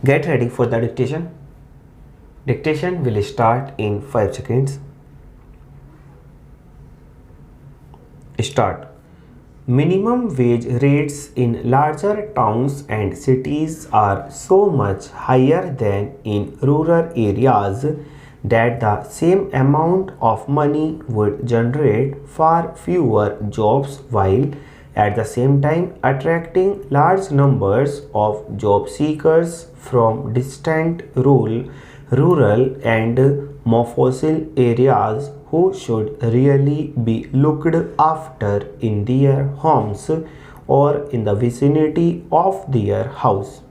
Get ready for the dictation. Dictation will start in 5 seconds. Start. Minimum wage rates in larger towns and cities are so much higher than in rural areas that the same amount of money would generate far fewer jobs while at the same time attracting large numbers of job seekers from distant rural and mofussil areas who should really be looked after in their homes or in the vicinity of their house.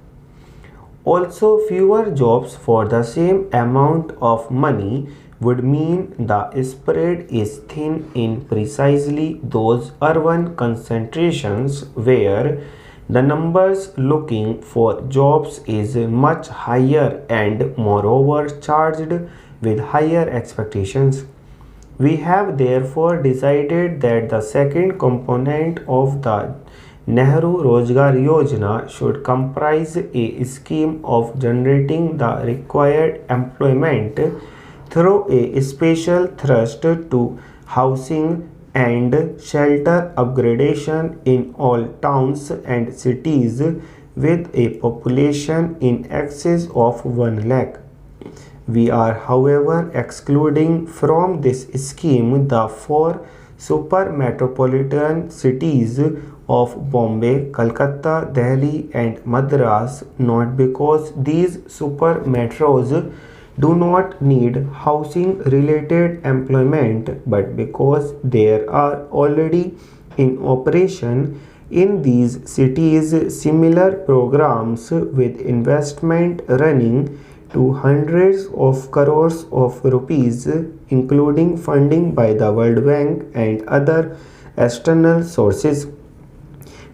Also, fewer jobs for the same amount of money would mean the spread is thin in precisely those urban concentrations where the numbers looking for jobs is much higher and moreover charged with higher expectations. We have therefore decided that the second component of the Nehru Rozgar Yojana should comprise a scheme of generating the required employment through a special thrust to housing and shelter upgradation in all towns and cities with a population in excess of 1 lakh. We are, however, excluding from this scheme the 4 super metropolitan cities of Bombay, Calcutta, Delhi, and Madras, not because these super metros do not need housing related employment, but because there are already in operation in these cities similar programs with investment running to hundreds of crores of rupees, including funding by the World Bank and other external sources.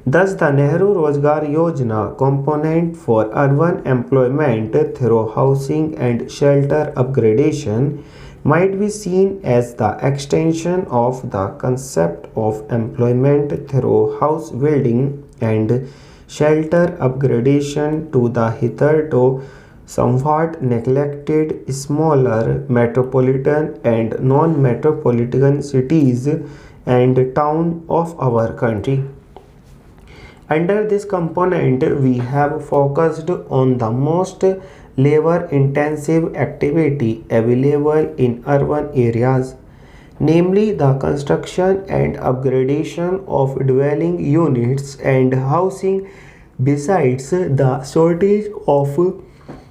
Thus, the Nehru Rozgar Yojana component for urban employment through housing and shelter upgradation might be seen as the extension of the concept of employment through house building and shelter upgradation to the hitherto somewhat neglected smaller metropolitan and non-metropolitan cities and towns of our country. Under this component, we have focused on the most labor-intensive activity available in urban areas, namely the construction and upgradation of dwelling units and housing. Besides, the shortage of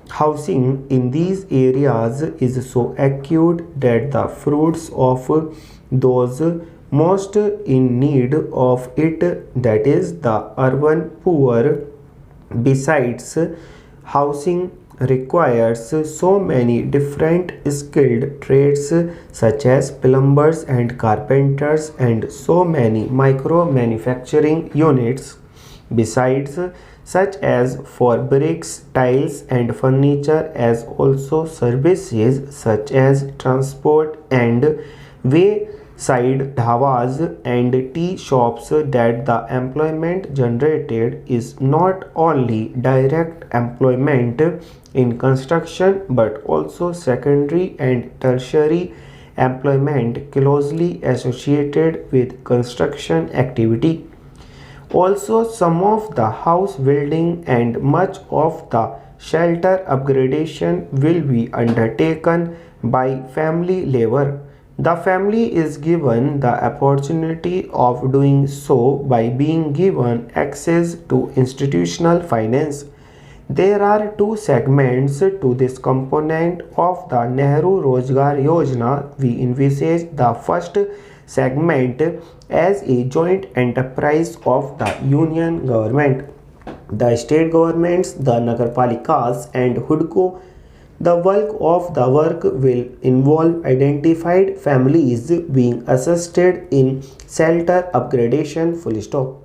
housing in these areas is so acute that the fruits of those most in need of it, that is, the urban poor, besides housing, requires so many different skilled trades such as plumbers and carpenters and so many micro manufacturing units, besides such as for bricks, tiles and furniture, as also services such as transport and wayside dhabas and tea shops, that the employment generated is not only direct employment in construction but also secondary and tertiary employment closely associated with construction activity. Also, some of the house building and much of the shelter upgradation will be undertaken by family labor. The family is given the opportunity of doing so by being given access to institutional finance. There are two segments to this component of the Nehru Rozgar Yojana. We envisage the first segment as a joint enterprise of the union government, the state governments, the nagarpalikas and HUDCO. The bulk of the work will involve identified families being assisted in shelter upgradation. Full stop.